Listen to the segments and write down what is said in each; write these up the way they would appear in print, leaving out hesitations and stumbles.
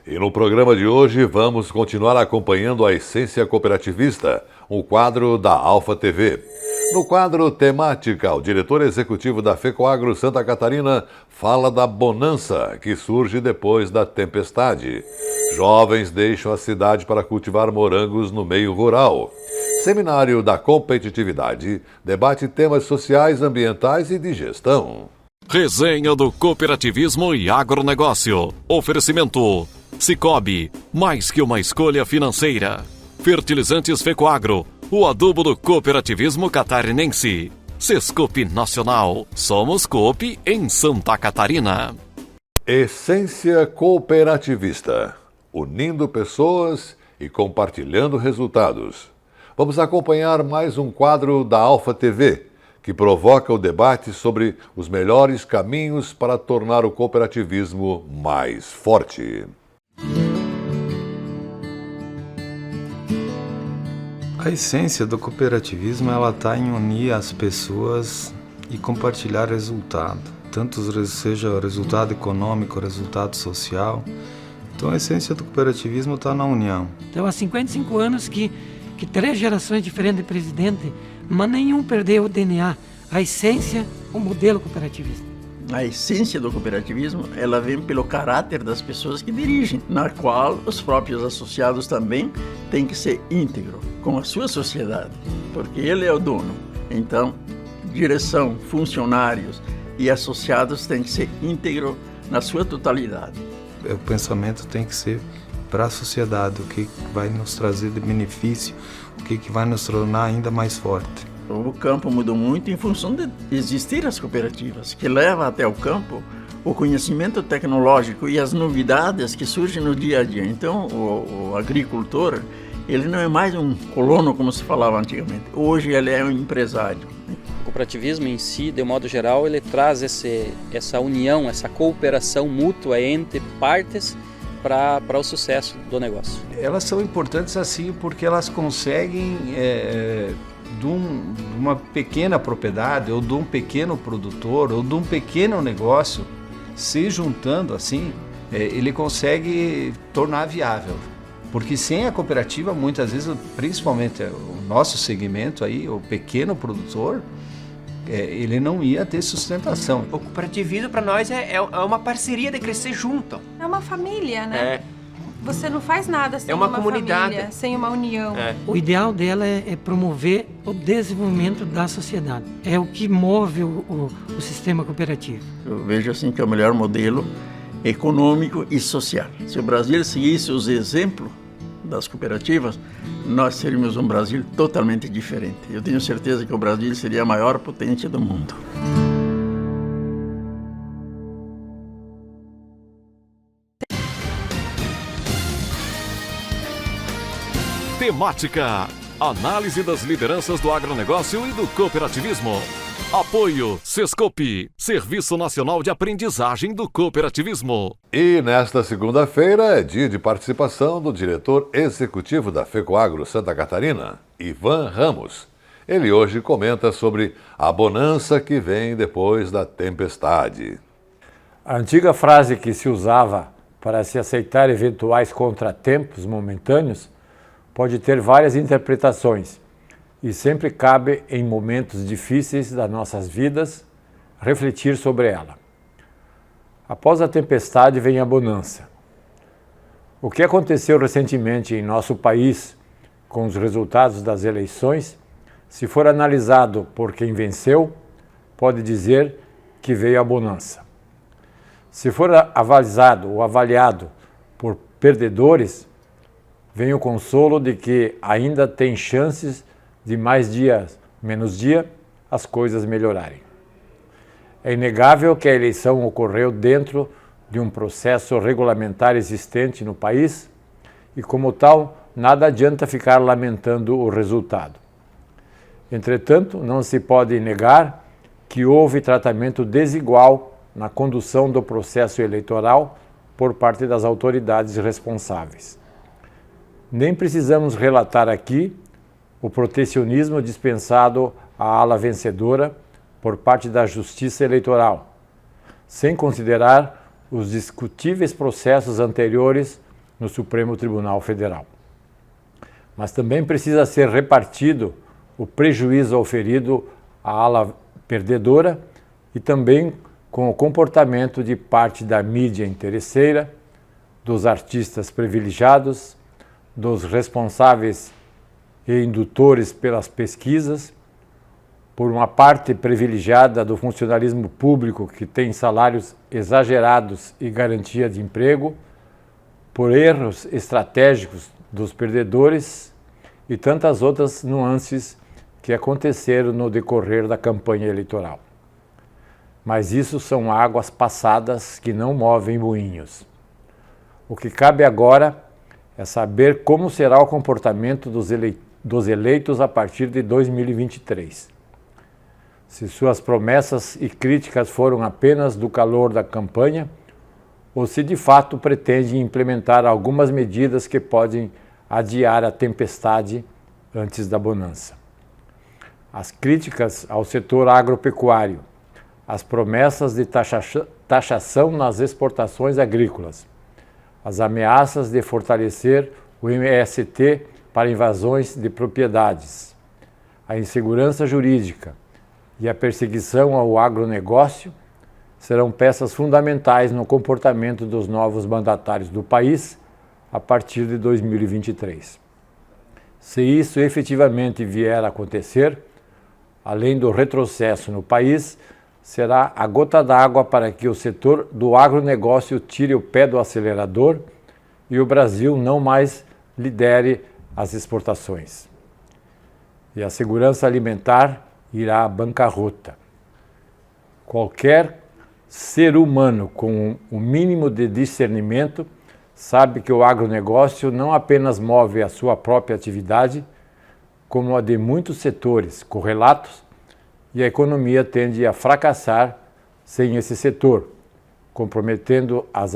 E no programa de hoje vamos continuar acompanhando a Essência Cooperativista, um quadro da Alfa TV. No quadro Temática, o diretor executivo da FECOAGRO Santa Catarina fala da bonança que surge depois da tempestade. Jovens deixam a cidade para cultivar morangos no meio rural. Seminário da Competitividade debate temas sociais, ambientais e de gestão. Resenha do cooperativismo e agronegócio. Oferecimento Sicoob, mais que uma escolha financeira. Fertilizantes FECOAGRO, o adubo do cooperativismo catarinense. Sescope Nacional, somos Coop em Santa Catarina. Essência Cooperativista, unindo pessoas e compartilhando resultados. Vamos acompanhar mais um quadro da Alfa TV, que provoca o debate sobre os melhores caminhos para tornar o cooperativismo mais forte. A essência do cooperativismo está em unir as pessoas e compartilhar resultado, tanto seja resultado econômico, resultado social. Então a essência do cooperativismo está na união. Então há 55 anos que 3 gerações diferentes de presidente, mas nenhum perdeu o DNA, a essência, o modelo cooperativista. A essência do cooperativismo, ela vem pelo caráter das pessoas que dirigem, na qual os próprios associados também têm que ser íntegros com a sua sociedade, porque ele é o dono. Então, direção, funcionários e associados têm que ser íntegros na sua totalidade. O pensamento tem que ser para a sociedade, o que vai nos trazer de benefício, o que vai nos tornar ainda mais forte. O campo mudou muito em função de existir as cooperativas, que levam até o campo o conhecimento tecnológico e as novidades que surgem no dia a dia. Então, o agricultor, ele não é mais um colono, como se falava antigamente. Hoje ele é um empresário. O cooperativismo em si, de modo geral, ele traz essa união, essa cooperação mútua entre partes para o sucesso do negócio. Elas são importantes assim porque elas conseguem, de uma pequena propriedade, ou de um pequeno produtor, ou de um pequeno negócio, se juntando assim, ele consegue tornar viável. Porque sem a cooperativa, muitas vezes, principalmente o nosso segmento aí, o pequeno produtor, ele não ia ter sustentação. O cooperativismo para nós é uma parceria de crescer junto. É uma família, né? Você não faz nada sem uma comunidade, família, sem uma união. O ideal dela é promover o desenvolvimento da sociedade. É o que move o sistema cooperativo. Eu vejo assim que é o melhor modelo econômico e social. Se o Brasil seguisse os exemplos das cooperativas, nós seríamos um Brasil totalmente diferente. Eu tenho certeza que o Brasil seria a maior potência do mundo. Temática: análise das lideranças do agronegócio e do cooperativismo. Apoio Sescope, Serviço Nacional de Aprendizagem do Cooperativismo. E nesta segunda-feira é dia de participação do diretor executivo da FECOAGRO Santa Catarina, Ivan Ramos. Ele hoje comenta sobre a bonança que vem depois da tempestade. A antiga frase que se usava para se aceitar eventuais contratempos momentâneos pode ter várias interpretações e sempre cabe, em momentos difíceis das nossas vidas, refletir sobre ela. Após a tempestade vem a bonança. O que aconteceu recentemente em nosso país com os resultados das eleições, se for analisado por quem venceu, pode dizer que veio a bonança. Se for avalizado ou avaliado por perdedores, vem o consolo de que ainda tem chances de mais dia, menos dia, as coisas melhorarem. É inegável que a eleição ocorreu dentro de um processo regulamentar existente no país e, como tal, nada adianta ficar lamentando o resultado. Entretanto, não se pode negar que houve tratamento desigual na condução do processo eleitoral por parte das autoridades responsáveis. Nem precisamos relatar aqui o protecionismo dispensado à ala vencedora por parte da Justiça Eleitoral, sem considerar os discutíveis processos anteriores no Supremo Tribunal Federal. Mas também precisa ser repartido o prejuízo auferido à ala perdedora e também com o comportamento de parte da mídia interesseira, dos artistas privilegiados, dos responsáveis e indutores pelas pesquisas, por uma parte privilegiada do funcionalismo público que tem salários exagerados e garantia de emprego, por erros estratégicos dos perdedores e tantas outras nuances que aconteceram no decorrer da campanha eleitoral. Mas isso são águas passadas que não movem moinhos. O que cabe agora é saber como será o comportamento dos eleitos a partir de 2023. Se suas promessas e críticas foram apenas do calor da campanha, ou se de fato pretende implementar algumas medidas que podem adiar a tempestade antes da bonança. As críticas ao setor agropecuário, as promessas de taxação nas exportações agrícolas, as ameaças de fortalecer o MST para invasões de propriedades, a insegurança jurídica e a perseguição ao agronegócio serão peças fundamentais no comportamento dos novos mandatários do país a partir de 2023. Se isso efetivamente vier a acontecer, além do retrocesso no país, será a gota d'água para que o setor do agronegócio tire o pé do acelerador e o Brasil não mais lidere as exportações. E a segurança alimentar irá à bancarrota. Qualquer ser humano com o mínimo de discernimento sabe que o agronegócio não apenas move a sua própria atividade, como a de muitos setores correlatos, e a economia tende a fracassar sem esse setor, comprometendo as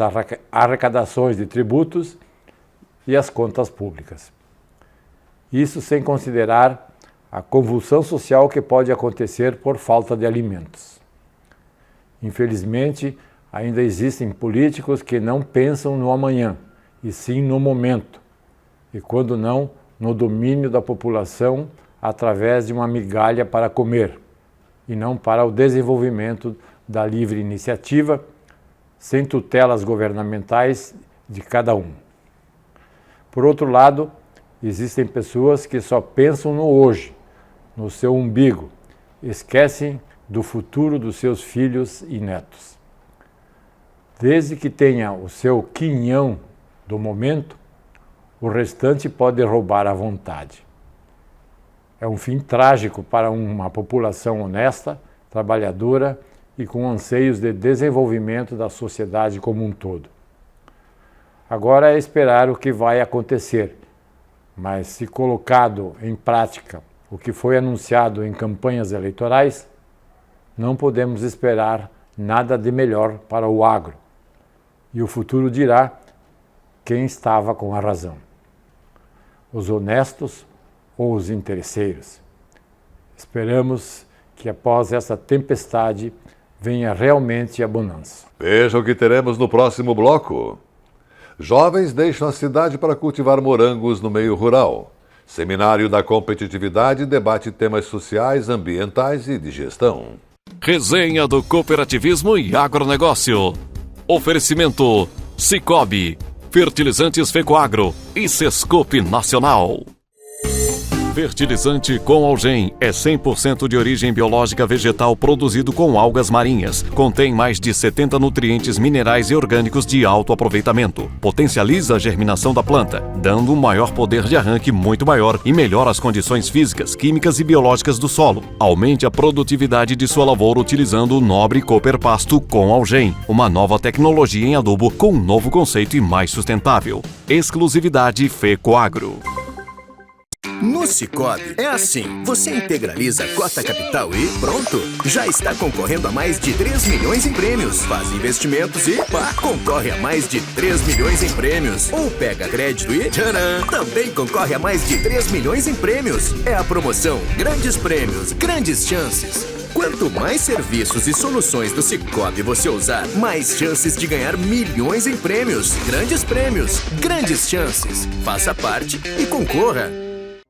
arrecadações de tributos e as contas públicas. Isso sem considerar a convulsão social que pode acontecer por falta de alimentos. Infelizmente, ainda existem políticos que não pensam no amanhã, e sim no momento, e quando não, no domínio da população através de uma migalha para comer, e não para o desenvolvimento da livre iniciativa, sem tutelas governamentais de cada um. Por outro lado, existem pessoas que só pensam no hoje, no seu umbigo, esquecem do futuro dos seus filhos e netos. Desde que tenha o seu quinhão do momento, o restante pode roubar à vontade. É um fim trágico para uma população honesta, trabalhadora e com anseios de desenvolvimento da sociedade como um todo. Agora é esperar o que vai acontecer, mas se colocado em prática o que foi anunciado em campanhas eleitorais, não podemos esperar nada de melhor para o agro. E o futuro dirá quem estava com a razão: os honestos ou os interesseiros. Esperamos que após essa tempestade venha realmente a bonança. Veja o que teremos no próximo bloco. Jovens deixam a cidade para cultivar morangos no meio rural. Seminário da Competitividade debate temas sociais, ambientais e de gestão. Resenha do Cooperativismo e Agronegócio. Oferecimento Sicoob, Fertilizantes Fecoagro e Sescope Nacional. Fertilizante com Algem é 100% de origem biológica vegetal produzido com algas marinhas. Contém mais de 70 nutrientes minerais e orgânicos de alto aproveitamento. Potencializa a germinação da planta, dando um maior poder de arranque muito maior e melhora as condições físicas, químicas e biológicas do solo. Aumente a produtividade de sua lavoura utilizando o nobre Cooper Pasto com Algem, uma nova tecnologia em adubo com um novo conceito e mais sustentável. Exclusividade Fecoagro. No Sicoob é assim, você integraliza a cota capital e pronto, já está concorrendo a mais de 3 milhões em prêmios. Faz investimentos e pá, concorre a mais de 3 milhões em prêmios. Ou pega crédito e tcharam, também concorre a mais de 3 milhões em prêmios. É a promoção Grandes Prêmios, Grandes Chances. Quanto mais serviços e soluções do Sicoob você usar, mais chances de ganhar milhões em prêmios. Grandes prêmios, grandes chances. Faça parte e concorra.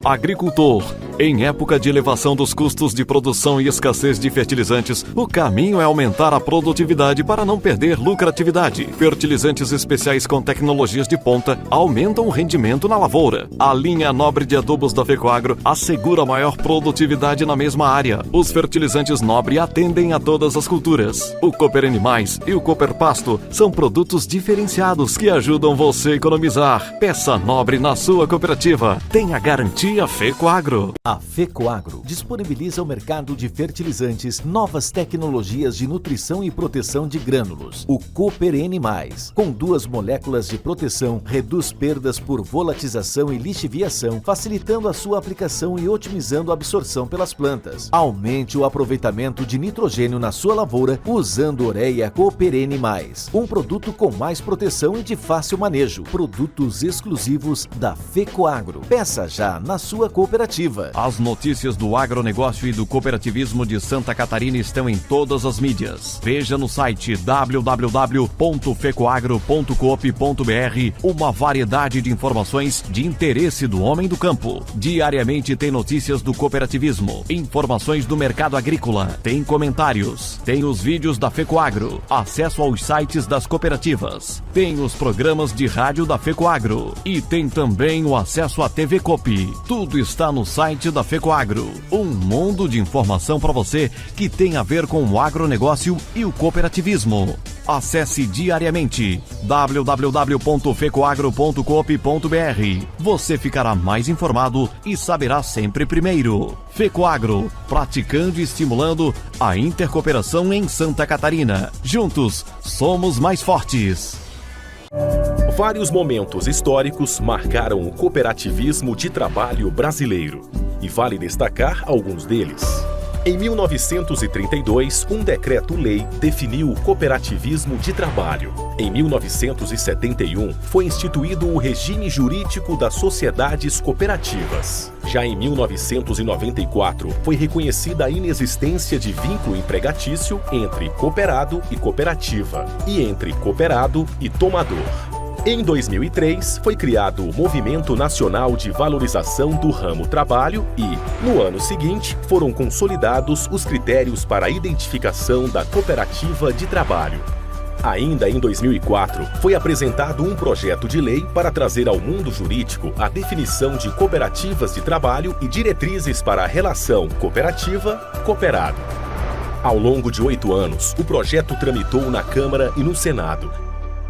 Agricultor. Em época de elevação dos custos de produção e escassez de fertilizantes, o caminho é aumentar a produtividade para não perder lucratividade. Fertilizantes especiais com tecnologias de ponta aumentam o rendimento na lavoura. A linha nobre de adubos da Fecoagro assegura maior produtividade na mesma área. Os fertilizantes nobre atendem a todas as culturas. O Cooper Animais e o Cooper Pasto são produtos diferenciados que ajudam você a economizar. Peça nobre na sua cooperativa. Tenha garantia Fecoagro. A Fecoagro disponibiliza ao mercado de fertilizantes novas tecnologias de nutrição e proteção de grânulos. O Cooper N+, com 2 moléculas de proteção, reduz perdas por volatização e lixiviação, facilitando a sua aplicação e otimizando a absorção pelas plantas. Aumente o aproveitamento de nitrogênio na sua lavoura usando Ureia Cooper N+, um produto com mais proteção e de fácil manejo. Produtos exclusivos da Fecoagro. Peça já na sua cooperativa. As notícias do agronegócio e do cooperativismo de Santa Catarina estão em todas as mídias. Veja no site www.fecoagro.coop.br uma variedade de informações de interesse do homem do campo. Diariamente tem notícias do cooperativismo, informações do mercado agrícola, tem comentários, tem os vídeos da Fecoagro, acesso aos sites das cooperativas, tem os programas de rádio da Fecoagro e tem também o acesso à TV Coop. Tudo está no site da Fecoagro. Um mundo de informação para você que tem a ver com o agronegócio e o cooperativismo. Acesse diariamente www.fecoagro.coop.br. Você ficará mais informado e saberá sempre primeiro. Fecoagro, praticando e estimulando a intercooperação em Santa Catarina. Juntos, somos mais fortes. Vários momentos históricos marcaram o cooperativismo de trabalho brasileiro. E vale destacar alguns deles. Em 1932, um decreto-lei definiu o cooperativismo de trabalho. Em 1971, foi instituído o regime jurídico das sociedades cooperativas. Já em 1994, foi reconhecida a inexistência de vínculo empregatício entre cooperado e cooperativa, e entre cooperado e tomador. Em 2003, foi criado o Movimento Nacional de Valorização do Ramo Trabalho e, no ano seguinte, foram consolidados os critérios para a identificação da cooperativa de trabalho. Ainda em 2004, foi apresentado um projeto de lei para trazer ao mundo jurídico a definição de cooperativas de trabalho e diretrizes para a relação cooperativa-cooperado. Ao longo de 8 anos, o projeto tramitou na Câmara e no Senado.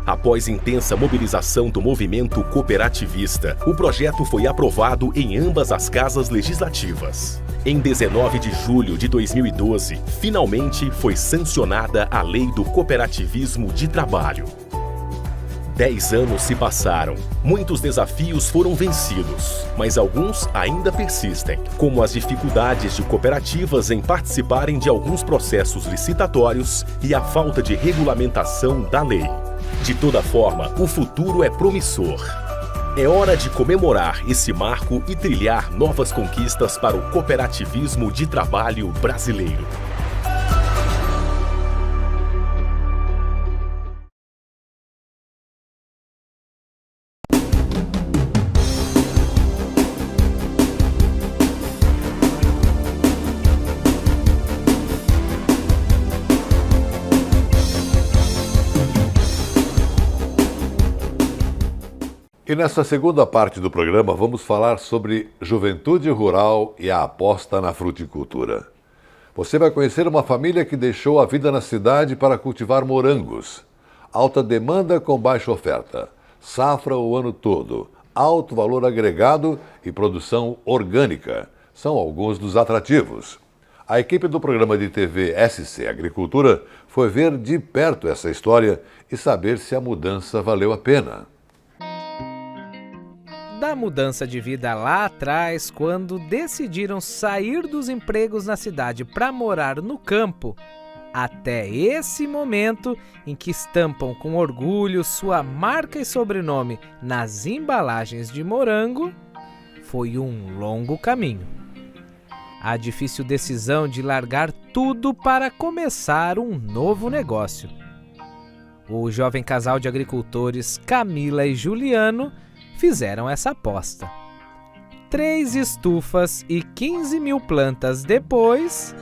Após intensa mobilização do movimento cooperativista, o projeto foi aprovado em ambas as casas legislativas. Em 19 de julho de 2012, finalmente foi sancionada a Lei do Cooperativismo de Trabalho. 10 anos se passaram. Muitos desafios foram vencidos, mas alguns ainda persistem, como as dificuldades de cooperativas em participarem de alguns processos licitatórios e a falta de regulamentação da lei. De toda forma, o futuro é promissor. É hora de comemorar esse marco e trilhar novas conquistas para o cooperativismo de trabalho brasileiro. E nessa segunda parte do programa vamos falar sobre juventude rural e a aposta na fruticultura. Você vai conhecer uma família que deixou a vida na cidade para cultivar morangos. Alta demanda com baixa oferta, safra o ano todo, alto valor agregado e produção orgânica são alguns dos atrativos. A equipe do programa de TV SC Agricultura foi ver de perto essa história e saber se a mudança valeu a pena. Da mudança de vida lá atrás, quando decidiram sair dos empregos na cidade para morar no campo, até esse momento em que estampam com orgulho sua marca e sobrenome nas embalagens de morango, foi um longo caminho. a difícil decisão de largar tudo para começar um novo negócio. O jovem casal de agricultores Camila e Juliano fizeram essa aposta. 3 estufas e 15 mil plantas depois,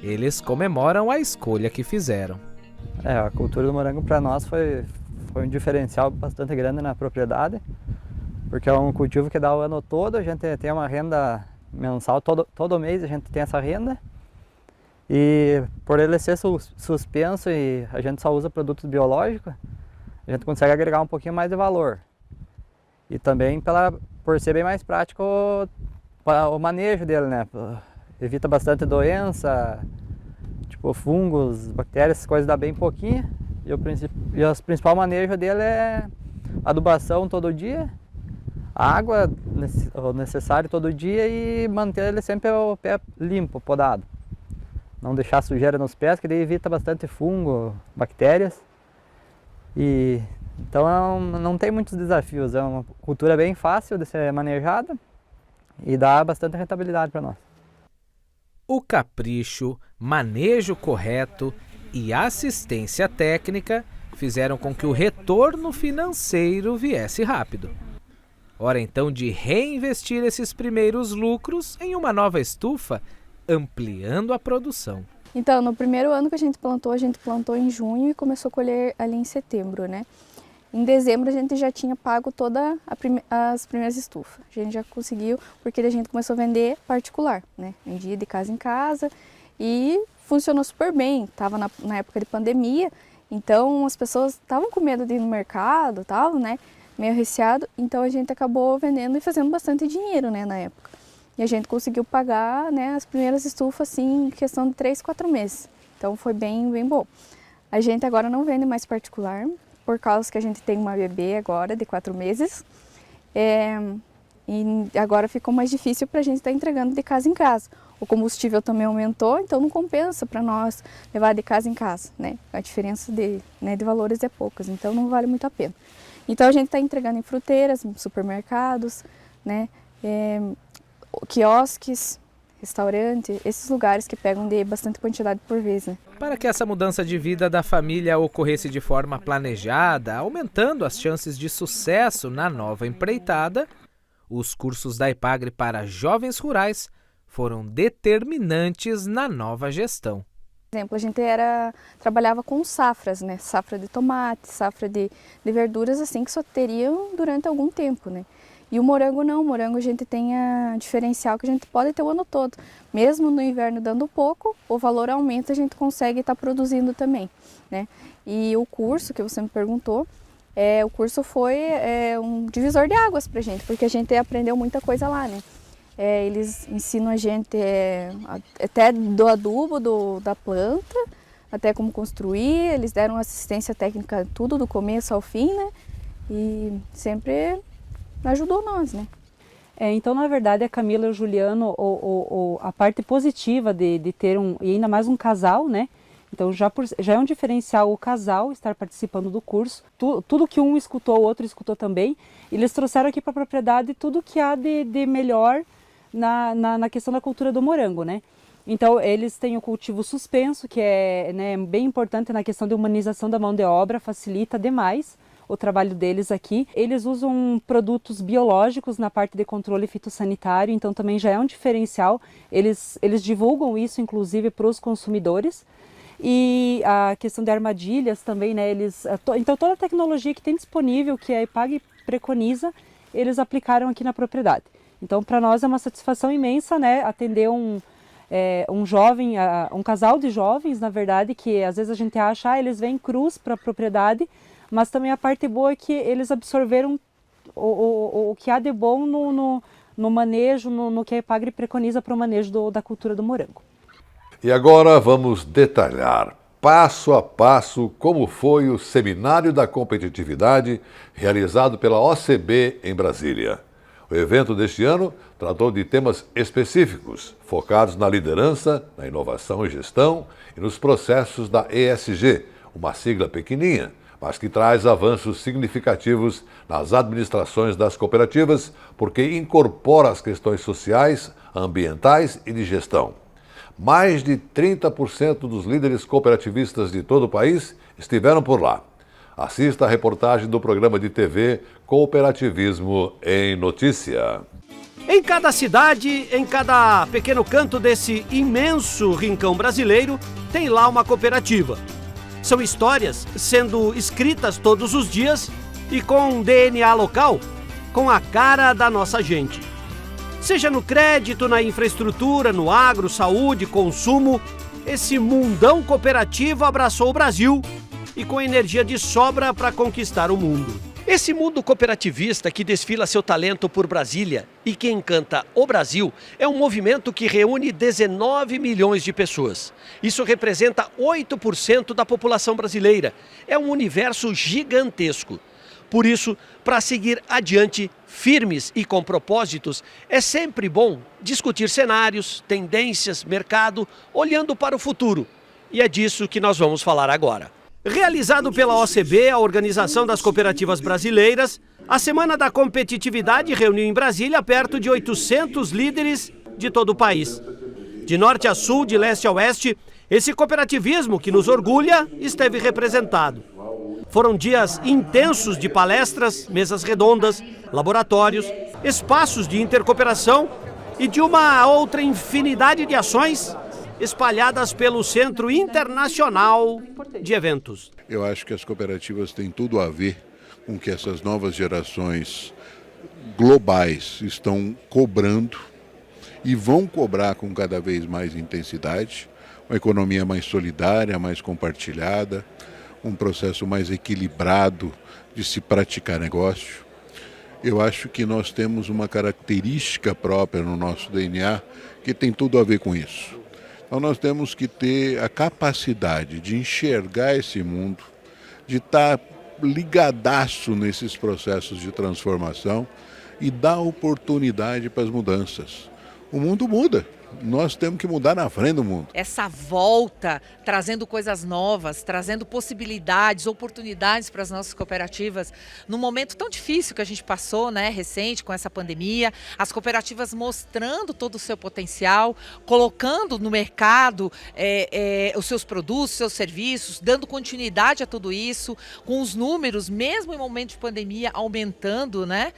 eles comemoram a escolha que fizeram. A cultura do morango para nós foi um diferencial bastante grande na propriedade, porque é um cultivo que dá o ano todo, a gente tem uma renda mensal, todo mês a gente tem essa renda, e por ele ser suspenso e a gente só usa produtos biológicos, a gente consegue agregar um pouquinho mais de valor. E também por ser bem mais prático o manejo dele, né? Evita bastante doença, tipo fungos, bactérias, essas coisas dá bem pouquinho. E o principal manejo dele é adubação todo dia, água o necessário todo dia e manter ele sempre o pé limpo, podado. Não deixar sujeira nos pés, que daí evita bastante fungo, bactérias. Então não tem muitos desafios, é uma cultura bem fácil de ser manejada e dá bastante rentabilidade para nós. O capricho, manejo correto e assistência técnica fizeram com que o retorno financeiro viesse rápido. Hora então de reinvestir esses primeiros lucros em uma nova estufa, ampliando a produção. Então, no primeiro ano que a gente plantou em junho e começou a colher ali em setembro, né? Em dezembro a gente já tinha pago todas as primeiras estufas. A gente já conseguiu, porque a gente começou a vender particular, né? Vendia de casa em casa e funcionou super bem. Estava na época de pandemia, então as pessoas estavam com medo de ir no mercado, tal, né? Meio receado, então a gente acabou vendendo e fazendo bastante dinheiro, né, na época. E a gente conseguiu pagar, né, as primeiras estufas assim, em questão de 3, 4 meses. Então foi bem bom. A gente agora não vende mais particular, por causa que a gente tem uma bebê agora de 4 meses. E agora ficou mais difícil para a gente estar entregando de casa em casa. O combustível também aumentou, então não compensa para nós levar de casa em casa, né? A diferença de valores é poucas, então não vale muito a pena. Então a gente está entregando em fruteiras, supermercados, né? Quiosques, restaurante, esses lugares que pegam de bastante quantidade por vez, né? Para que essa mudança de vida da família ocorresse de forma planejada, aumentando as chances de sucesso na nova empreitada, os cursos da Epagre para jovens rurais foram determinantes na nova gestão. Por exemplo, a gente trabalhava com safras, né? Safra de tomate, safra de verduras, assim, que só teriam durante algum tempo, né? E o morango não, o morango a gente tem a diferencial que a gente pode ter o ano todo. Mesmo no inverno dando pouco, o valor aumenta, a gente consegue estar produzindo também, né? E o curso que você me perguntou, o curso foi um divisor de águas pra gente, porque a gente aprendeu muita coisa lá, né? Eles ensinam a gente até do adubo da planta, até como construir, eles deram assistência técnica tudo do começo ao fim, né? E sempre ajudou nós, né? Então, na verdade, a Camila e o Juliano, a parte positiva de ter e ainda mais um casal, né? Então, já é um diferencial o casal estar participando do curso. Tudo que um escutou, o outro escutou também. Eles trouxeram aqui para a propriedade tudo que há de melhor na questão da cultura do morango, né? Então, eles têm o cultivo suspenso, que é, né, bem importante na questão de humanização da mão de obra, facilita demais o trabalho deles aqui. Eles usam produtos biológicos na parte de controle fitossanitário, então também já é um diferencial. Eles divulgam isso, inclusive, para os consumidores. E a questão de armadilhas também, né? Então toda a tecnologia que tem disponível, que a Epagre preconiza, eles aplicaram aqui na propriedade. Então para nós é uma satisfação imensa, né? Atender um casal de jovens, na verdade, que às vezes a gente acha, eles vêm crus para a propriedade, mas também a parte boa é que eles absorveram o que há de bom no manejo, no que a Epagre preconiza para o manejo da cultura do morango. E agora vamos detalhar, passo a passo, como foi o Seminário da Competitividade realizado pela OCB em Brasília. O evento deste ano tratou de temas específicos, focados na liderança, na inovação e gestão e nos processos da ESG, uma sigla pequenininha, mas que traz avanços significativos nas administrações das cooperativas, porque incorpora as questões sociais, ambientais e de gestão. Mais de 30% dos líderes cooperativistas de todo o país estiveram por lá. Assista a reportagem do programa de TV Cooperativismo em Notícia. Em cada cidade, em cada pequeno canto desse imenso rincão brasileiro, tem lá uma cooperativa. São histórias sendo escritas todos os dias e com DNA local, com a cara da nossa gente. Seja no crédito, na infraestrutura, no agro, saúde, consumo, esse mundão cooperativo abraçou o Brasil e com energia de sobra para conquistar o mundo. Esse mundo cooperativista que desfila seu talento por Brasília e que encanta o Brasil é um movimento que reúne 19 milhões de pessoas. Isso representa 8% da população brasileira. É um universo gigantesco. Por isso, para seguir adiante, firmes e com propósitos, é sempre bom discutir cenários, tendências, mercado, olhando para o futuro. E é disso que nós vamos falar agora. Realizado pela OCB, a Organização das Cooperativas Brasileiras, a Semana da Competitividade reuniu em Brasília perto de 800 líderes de todo o país. De norte a sul, de leste a oeste, esse cooperativismo que nos orgulha esteve representado. Foram dias intensos de palestras, mesas redondas, laboratórios, espaços de intercooperação e de uma outra infinidade de ações espalhadas pelo Centro Internacional de Eventos. Eu acho que as cooperativas têm tudo a ver com que essas novas gerações globais estão cobrando e vão cobrar com cada vez mais intensidade, uma economia mais solidária, mais compartilhada, um processo mais equilibrado de se praticar negócio. Eu acho que nós temos uma característica própria no nosso DNA que tem tudo a ver com isso. Então nós temos que ter a capacidade de enxergar esse mundo, de estar ligadaço nesses processos de transformação e dar oportunidade para as mudanças. O mundo muda. Nós temos que mudar na frente do mundo. Essa volta, trazendo coisas novas, trazendo possibilidades, oportunidades para as nossas cooperativas, num momento tão difícil que a gente passou, né, recente, com essa pandemia, as cooperativas mostrando todo o seu potencial, colocando no mercado os seus produtos, seus serviços, dando continuidade a tudo isso, com os números, mesmo em momento de pandemia, aumentando, né?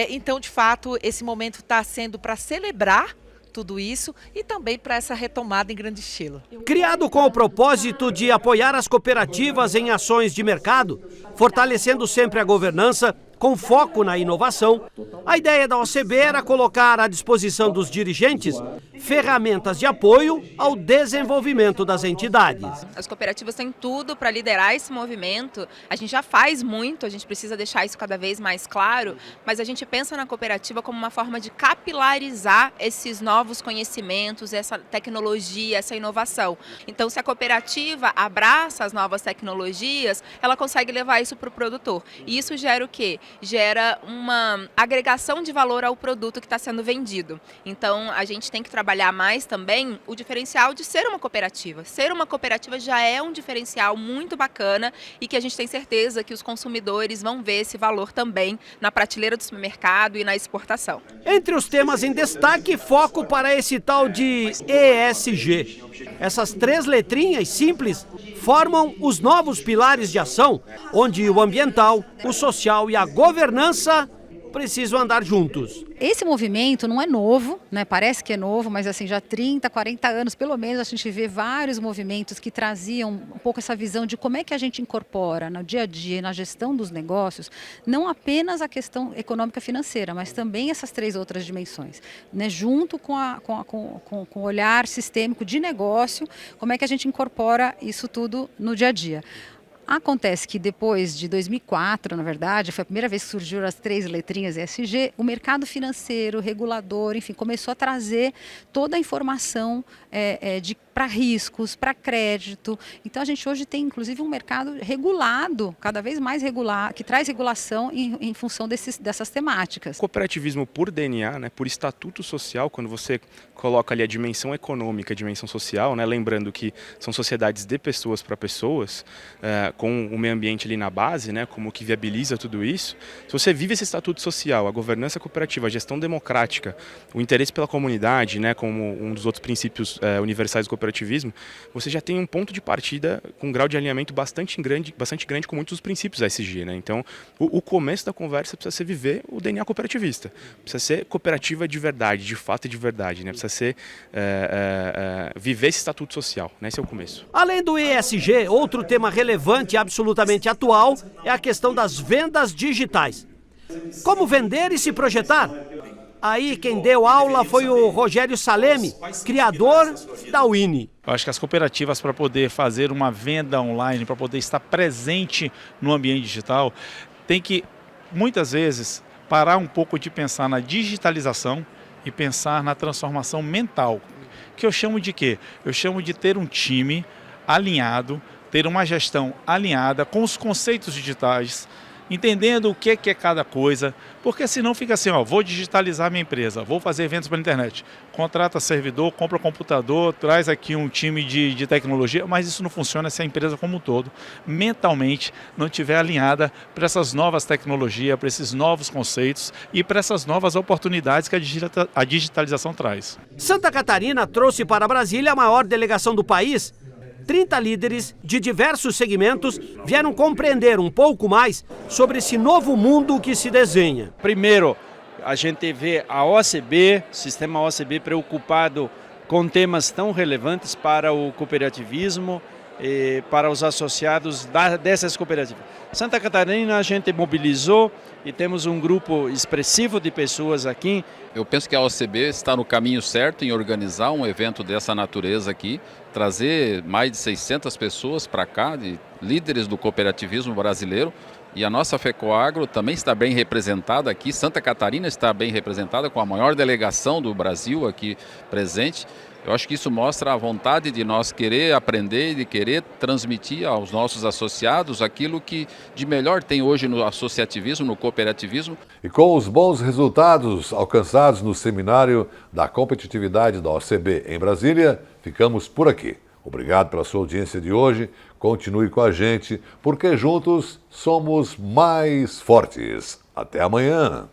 Então, de fato, esse momento está sendo para celebrar tudo isso e também para essa retomada em grande estilo. Criado com o propósito de apoiar as cooperativas em ações de mercado, fortalecendo sempre a governança, com foco na inovação, a ideia da OCB era colocar à disposição dos dirigentes ferramentas de apoio ao desenvolvimento das entidades. As cooperativas têm tudo para liderar esse movimento. A gente já faz muito, a gente precisa deixar isso cada vez mais claro, mas a gente pensa na cooperativa como uma forma de capilarizar esses novos conhecimentos, essa tecnologia, essa inovação. Então, se a cooperativa abraça as novas tecnologias, ela consegue levar isso para o produtor. E isso gera o quê? Gera uma agregação de valor ao produto que está sendo vendido. Então, a gente tem que trabalhar mais também o diferencial de ser uma cooperativa. Ser uma cooperativa já é um diferencial muito bacana e que a gente tem certeza que os consumidores vão ver esse valor também na prateleira do supermercado e na exportação. Entre os temas em destaque, foco para esse tal de ESG. Essas 3 letrinhas simples formam os novos pilares de ação, onde o ambiental, o social e a governança precisam andar juntos. Esse movimento não é novo, né? Parece que é novo, mas assim, já há 30, 40 anos, pelo menos, a gente vê vários movimentos que traziam um pouco essa visão de como é que a gente incorpora no dia a dia, na gestão dos negócios, não apenas a questão econômica financeira, mas também essas 3 outras dimensões, né? Junto com o olhar sistêmico de negócio, como é que a gente incorpora isso tudo no dia a dia. Acontece que depois de 2004, na verdade, foi a primeira vez que surgiram as 3 letrinhas ESG, o mercado financeiro, regulador, enfim, começou a trazer toda a informação de para riscos, para crédito. Então a gente hoje tem inclusive um mercado regulado, cada vez mais regular, que traz regulação em função dessas temáticas. Cooperativismo por DNA, né, por estatuto social, quando você coloca ali a dimensão econômica, a dimensão social, né, lembrando que são sociedades de pessoas para pessoas, com o meio ambiente ali na base, né, como que viabiliza tudo isso. Se você vive esse estatuto social, a governança cooperativa, a gestão democrática, o interesse pela comunidade, né, como um dos outros princípios universais do cooperativismo, você já tem um ponto de partida com um grau de alinhamento bastante grande com muitos dos princípios da ESG, né? Então, o começo da conversa precisa ser viver o DNA cooperativista, precisa ser cooperativa de verdade, de fato e de verdade, né? Precisa ser viver esse estatuto social, né? Esse é o começo. Além do ESG, outro tema relevante e absolutamente atual é a questão das vendas digitais. Como vender e se projetar? Aí quem deu aula foi o Rogério Salemi, criador da Winnie. Eu acho que as cooperativas, para poder fazer uma venda online, para poder estar presente no ambiente digital, tem que, muitas vezes, parar um pouco de pensar na digitalização e pensar na transformação mental. Que eu chamo de quê? Eu chamo de ter um time alinhado, ter uma gestão alinhada com os conceitos digitais, entendendo o que é cada coisa, porque senão fica assim, vou digitalizar minha empresa, vou fazer eventos pela internet, contrata servidor, compra computador, traz aqui um time de tecnologia, mas isso não funciona se a empresa como um todo, mentalmente, não estiver alinhada para essas novas tecnologias, para esses novos conceitos e para essas novas oportunidades que a digitalização traz. Santa Catarina trouxe para Brasília a maior delegação do país. 30 líderes de diversos segmentos vieram compreender um pouco mais sobre esse novo mundo que se desenha. Primeiro, a gente vê a OCB, sistema OCB preocupado com temas tão relevantes para o cooperativismo e para os associados dessas cooperativas. Santa Catarina a gente mobilizou e temos um grupo expressivo de pessoas aqui. Eu penso que a OCB está no caminho certo em organizar um evento dessa natureza aqui, trazer mais de 600 pessoas para cá, de líderes do cooperativismo brasileiro, e a nossa FECOAGRO também está bem representada aqui, Santa Catarina está bem representada com a maior delegação do Brasil aqui presente. Eu acho que isso mostra a vontade de nós querer aprender e de querer transmitir aos nossos associados aquilo que de melhor tem hoje no associativismo, no cooperativismo. E com os bons resultados alcançados no seminário da competitividade da OCB em Brasília, ficamos por aqui. Obrigado pela sua audiência de hoje. Continue com a gente, porque juntos somos mais fortes. Até amanhã.